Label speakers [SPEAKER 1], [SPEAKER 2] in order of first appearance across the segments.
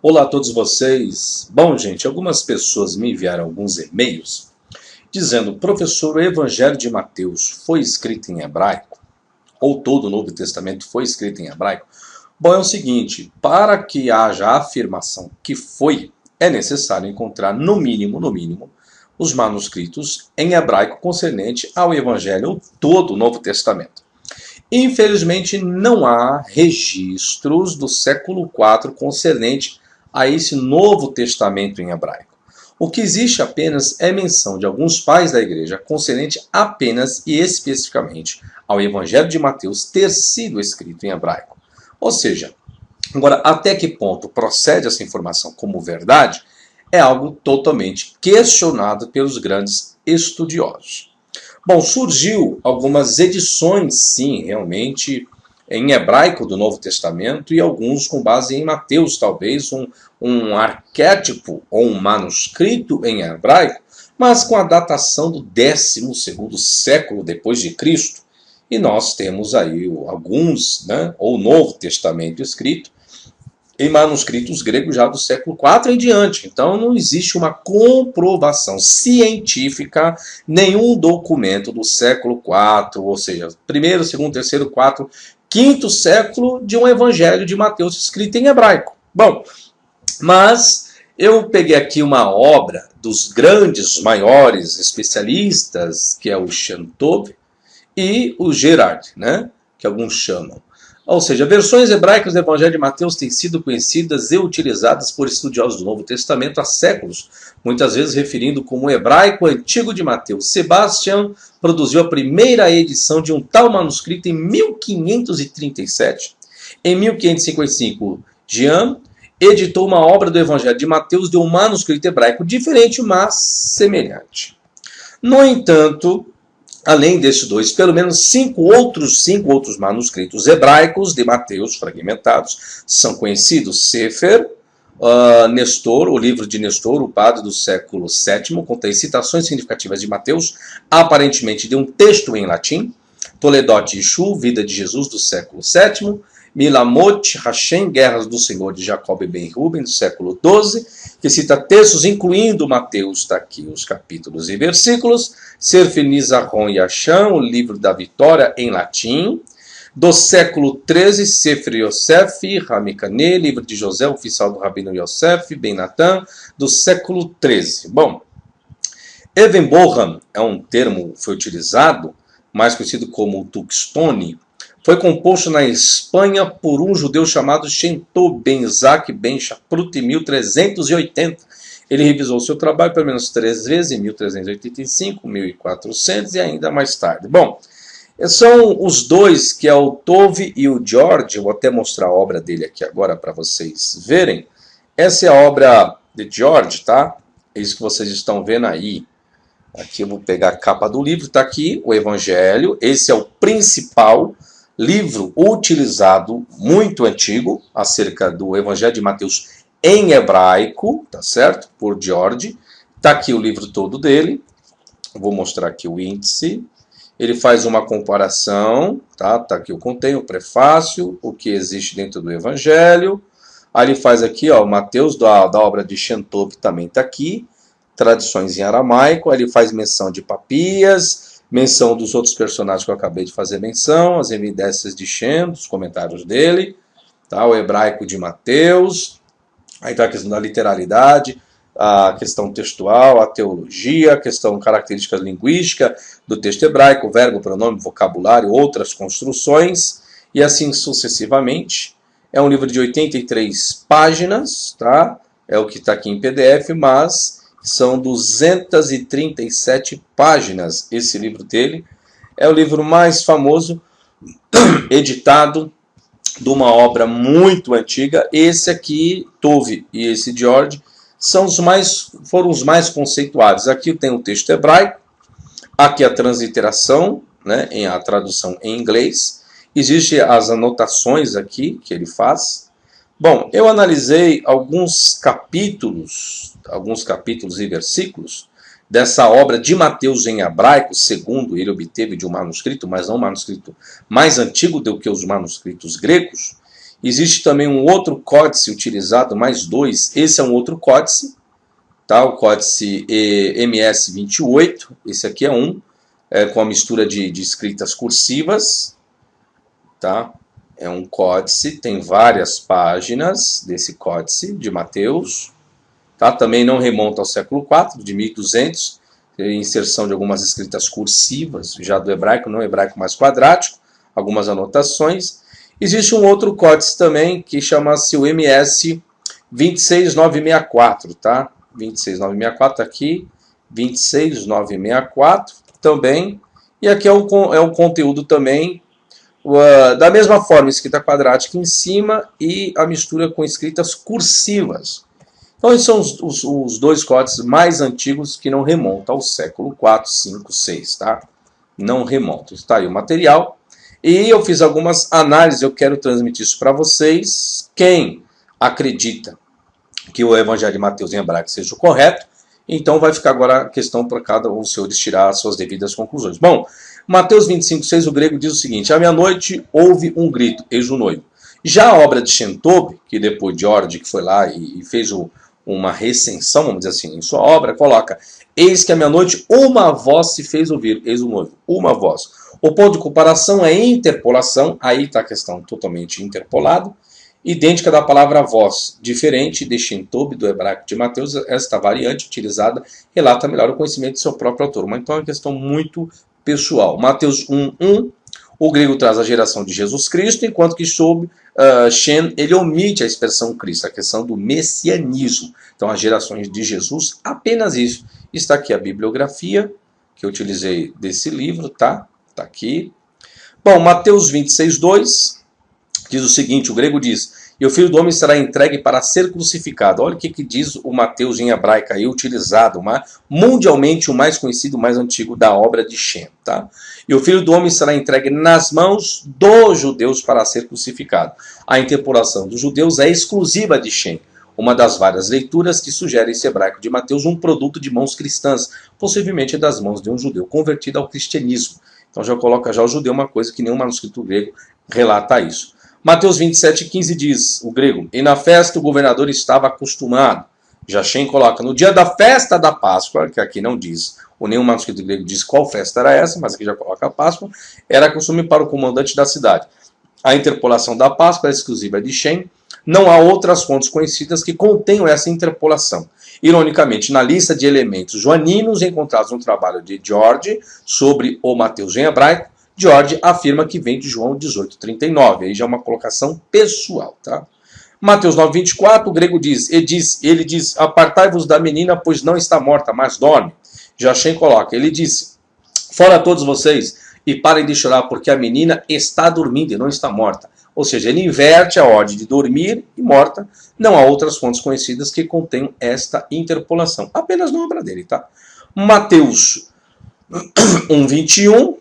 [SPEAKER 1] Olá a todos vocês. Bom, gente, algumas pessoas me enviaram alguns e-mails dizendo: professor, o Evangelho de Mateus foi escrito em hebraico? Ou todo o Novo Testamento foi escrito em hebraico? Bom, é o seguinte, para que haja a afirmação que foi, é necessário encontrar, no mínimo, os manuscritos em hebraico concernente ao Evangelho ou todo o Novo Testamento. Infelizmente, não há registros do século IV concernente a esse Novo Testamento em hebraico. O que existe apenas é menção de alguns pais da igreja concernente apenas e especificamente ao Evangelho de Mateus ter sido escrito em hebraico. Ou seja, agora, até que ponto procede essa informação como verdade é algo totalmente questionado pelos grandes estudiosos. Bom, surgiu algumas edições, sim, realmente, em hebraico do Novo Testamento e alguns com base em Mateus, talvez um arquétipo ou um manuscrito em hebraico, mas com a datação do 12º século depois de Cristo. E nós temos aí alguns, ou Novo Testamento escrito, em manuscritos gregos já do século IV em diante. Então não existe uma comprovação científica, nenhum documento do século IV, ou seja, primeiro, segundo, terceiro, quarto, quinto século de um evangelho de Mateus escrito em hebraico. Bom, mas eu peguei aqui uma obra dos grandes, maiores especialistas, que é o Shantov e o Gerard, que alguns chamam. Ou seja, versões hebraicas do Evangelho de Mateus têm sido conhecidas e utilizadas por estudiosos do Novo Testamento há séculos, muitas vezes referindo como o hebraico antigo de Mateus. Sebastian produziu a primeira edição de um tal manuscrito em 1537. Em 1555, Jean editou uma obra do Evangelho de Mateus de um manuscrito hebraico diferente, mas semelhante. No entanto, além desses dois, pelo menos cinco outros manuscritos hebraicos de Mateus fragmentados são conhecidos. Sefer, Nestor, o livro de Nestor, o padre do século VII, contém citações significativas de Mateus, aparentemente de um texto em latim. Toledot Yeshu, Vida de Jesus, do século VII. Milamot Hashem, Guerras do Senhor, de Jacob Ben Ruben, do século XII, que cita textos incluindo Mateus, está aqui os capítulos e versículos. Sefer Nizaron Yashan, o livro da Vitória, em latim. Do século XIII, Sefer Yosef, Ramikane, livro de José, oficial do Rabino Yosef, Ben Natan, do século XIII. Bom, Even Boham é um termo que foi utilizado, mais conhecido como Tuxtone. Foi composto na Espanha por um judeu chamado Shento Ben Isaac Ben Shaprut em 1380. Ele revisou seu trabalho pelo menos 3 vezes, em 1385, 1400 e ainda mais tarde. Bom, são os dois, que é o Tove e o George. Eu vou até mostrar a obra dele aqui agora para vocês verem. Essa é a obra de George, tá? É isso que vocês estão vendo aí. Aqui eu vou pegar a capa do livro, está aqui o Evangelho. Esse é o principal livro utilizado, muito antigo, acerca do Evangelho de Mateus em hebraico, tá certo? Por George. Está aqui o livro todo dele. Vou mostrar aqui o índice. Ele faz uma comparação, tá? Tá aqui o conteúdo, o prefácio, o que existe dentro do Evangelho. Aí ele faz aqui, ó, Mateus, da obra de Shantov, também está aqui. Tradições em aramaico. Aí ele faz menção de Papias, menção dos outros personagens que eu acabei de fazer menção, as evidências de Shem, os comentários dele, tá? O hebraico de Mateus, aí está a questão da literalidade, a questão textual, a teologia, a questão característica linguística do texto hebraico, verbo, pronome, vocabulário, outras construções, e assim sucessivamente. É um livro de 83 páginas, tá? É o que está aqui em PDF, mas são 237 páginas esse livro dele. É o livro mais famoso, editado, de uma obra muito antiga. Esse aqui, Tove, e esse George, foram os mais conceituados. Aqui tem o texto hebraico, aqui a transliteração, em a tradução em inglês. Existem as anotações aqui que ele faz. Bom, eu analisei alguns capítulos e versículos dessa obra de Mateus em hebraico, segundo ele obteve de um manuscrito, mas não um manuscrito mais antigo do que os manuscritos gregos. Existe também um outro códice utilizado, mais dois. Esse é um outro códice, tá? O códice MS-28. Esse aqui é um, com a mistura de escritas cursivas, tá? É um códice, tem várias páginas desse códice de Mateus, tá? Também não remonta ao século IV, de 1200, inserção de algumas escritas cursivas, já do hebraico, não hebraico mais quadrático, algumas anotações. Existe um outro códice também, que chama-se o MS 26964, tá? 26964 aqui, 26964 também. E aqui é o conteúdo também, da mesma forma, escrita quadrática em cima e a mistura com escritas cursivas. Então, esses são os dois códices mais antigos que não remontam ao século IV, V, VI, tá? Não remontam. Está aí o material. E eu fiz algumas análises, eu quero transmitir isso para vocês. Quem acredita que o Evangelho de Mateus em hebraico seja o correto, então vai ficar agora a questão para cada um dos senhores tirar as suas devidas conclusões. Bom, Mateus 25:6, o grego diz o seguinte: à meia-noite houve um grito, eis o noivo. Já a obra de Shentob, que depois de George, que foi lá e fez uma recensão, vamos dizer assim, em sua obra, coloca: eis que à meia-noite uma voz se fez ouvir, eis o noivo, uma voz. O ponto de comparação é interpolação, aí está a questão totalmente interpolado, idêntica da palavra voz, diferente de Shentob, do hebraico de Mateus. Esta variante utilizada relata melhor o conhecimento de seu próprio autor, mas então é uma questão muito pessoal. Mateus 1:1, o grego traz a geração de Jesus Cristo, enquanto que sob Shen, ele omite a expressão Cristo, a questão do messianismo. Então, as gerações de Jesus, apenas isso. Está aqui a bibliografia que eu utilizei desse livro, tá? Tá aqui. Bom, Mateus 26:2 diz o seguinte, o grego diz: e o Filho do Homem será entregue para ser crucificado. Olha o que diz o Mateus em hebraico aí, utilizado, mundialmente o mais conhecido, o mais antigo da obra de Shem, tá? E o Filho do Homem será entregue nas mãos dos judeus para ser crucificado. A interpolação dos judeus é exclusiva de Shem, uma das várias leituras que sugere esse hebraico de Mateus um produto de mãos cristãs, possivelmente das mãos de um judeu convertido ao cristianismo. Então já coloca já o judeu uma coisa que nenhum manuscrito grego relata isso. Mateus 27:15 diz, o grego: e na festa o governador estava acostumado. Já Shem coloca: no dia da festa da Páscoa, que aqui não diz, ou nenhum manuscrito grego diz qual festa era essa, mas aqui já coloca a Páscoa, era costume para o comandante da cidade. A interpolação da Páscoa é exclusiva de Shem. Não há outras fontes conhecidas que contenham essa interpolação. Ironicamente, na lista de elementos joaninos encontrados no trabalho de George sobre o Mateus em hebraico, George afirma que vem de João 18:39. Aí já é uma colocação pessoal, tá? Mateus 9:24, o grego diz, ele diz, apartai-vos da menina, pois não está morta, mas dorme. Já Shem coloca, ele disse, fora todos vocês, e parem de chorar, porque a menina está dormindo e não está morta. Ou seja, ele inverte a ordem de dormir e morta. Não há outras fontes conhecidas que contenham esta interpolação. Apenas na obra dele, tá? Mateus 1:21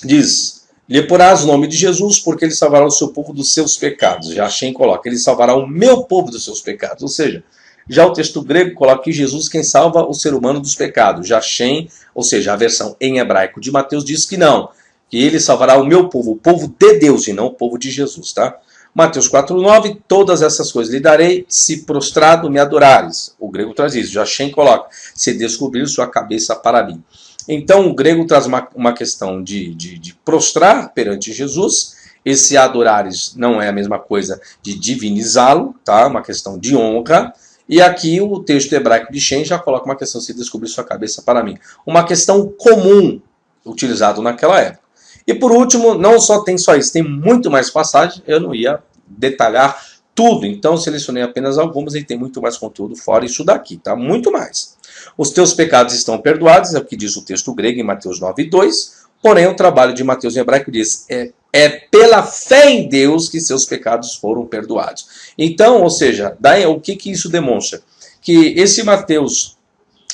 [SPEAKER 1] diz: lhe porás o nome de Jesus, porque ele salvará o seu povo dos seus pecados. Já Shem coloca: ele salvará o meu povo dos seus pecados. Ou seja, já o texto grego coloca que Jesus quem salva o ser humano dos pecados. Já Shem, ou seja, a versão em hebraico de Mateus, diz que não. Que ele salvará o meu povo, o povo de Deus, e não o povo de Jesus, tá? Mateus 4:9, todas essas coisas lhe darei, se prostrado me adorares. O grego traz isso. Já Shem coloca: se descobrir sua cabeça para mim. Então, o grego traz uma questão de prostrar perante Jesus. Esse adorares não é a mesma coisa de divinizá-lo, tá? Uma questão de honra. E aqui o texto hebraico de Shem já coloca uma questão: se descobrir sua cabeça para mim. Uma questão comum utilizado naquela época. E por último, não só tem só isso, tem muito mais passagens, eu não ia detalhar tudo, então selecionei apenas algumas e tem muito mais conteúdo fora isso daqui, tá? Muito mais. Os teus pecados estão perdoados, é o que diz o texto grego em Mateus 9:2, porém o trabalho de Mateus em hebraico diz, é pela fé em Deus que seus pecados foram perdoados. Então, ou seja, daí, o que isso demonstra? Que esse Mateus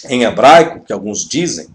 [SPEAKER 1] em hebraico, que alguns dizem,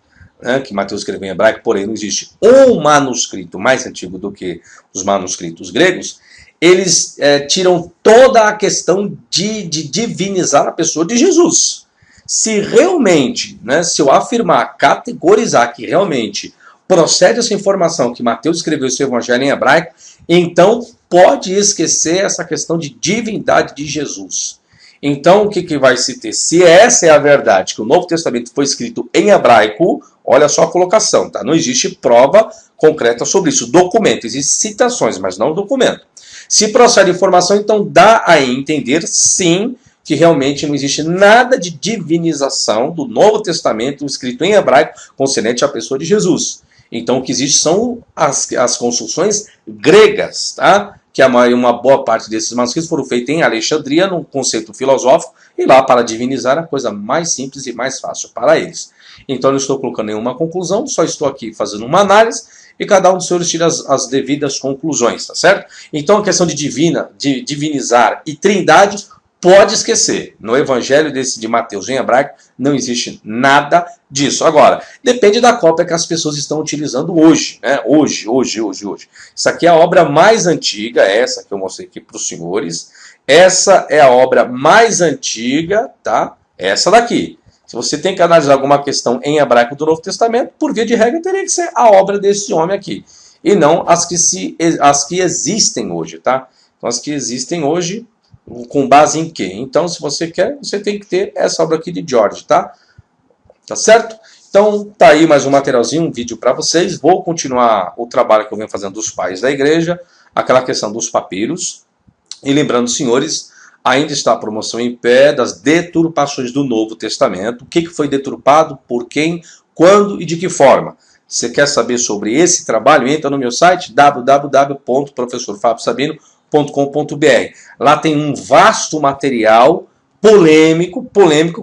[SPEAKER 1] que Mateus escreveu em hebraico, porém não existe um manuscrito mais antigo do que os manuscritos gregos, eles tiram toda a questão de divinizar a pessoa de Jesus. Se realmente, se eu afirmar, categorizar que realmente procede essa informação que Mateus escreveu seu evangelho em hebraico, então pode esquecer essa questão de divindade de Jesus. Então, o que vai se ter? Se essa é a verdade, que o Novo Testamento foi escrito em hebraico, olha só a colocação, tá? Não existe prova concreta sobre isso. Documento, existem citações, mas não documento. Se procede informação, então dá a entender, sim, que realmente não existe nada de divinização do Novo Testamento escrito em hebraico concernente à pessoa de Jesus. Então, o que existe são as construções gregas, tá? Que uma boa parte desses manuscritos foram feitos em Alexandria, num conceito filosófico, e lá, para divinizar, a coisa mais simples e mais fácil para eles. Então, não estou colocando nenhuma conclusão, só estou aqui fazendo uma análise, e cada um dos senhores tira as devidas conclusões, tá certo? Então, a questão de divinizar e trindade, pode esquecer. No Evangelho de Mateus em hebraico não existe nada disso. Agora, depende da cópia que as pessoas estão utilizando hoje, né? Hoje. Isso aqui é a obra mais antiga, essa que eu mostrei aqui para os senhores. Essa é a obra mais antiga, tá? Essa daqui. Se você tem que analisar alguma questão em hebraico do Novo Testamento, por via de regra teria que ser a obra desse homem aqui. E não as que existem hoje, tá? Então, as que existem hoje, com base em quê? Então, se você quer, você tem que ter essa obra aqui de George, tá? Tá certo? Então, tá aí mais um materialzinho, um vídeo para vocês. Vou continuar o trabalho que eu venho fazendo dos pais da igreja, aquela questão dos papiros. E lembrando, senhores, ainda está a promoção em pé das deturpações do Novo Testamento. O que foi deturpado, por quem, quando e de que forma? Você quer saber sobre esse trabalho? Entra no meu site www.professorfabiosabino.com.br. Lá tem um vasto material polêmico,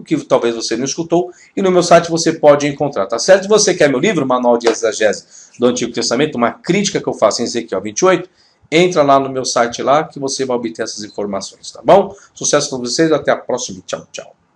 [SPEAKER 1] que talvez você não escutou, e no meu site você pode encontrar, tá certo? Se você quer meu livro, Manual de Exegese do Antigo Testamento, uma crítica que eu faço em Ezequiel 28, entra lá no meu site lá que você vai obter essas informações, tá bom? Sucesso com vocês, até a próxima, tchau, tchau.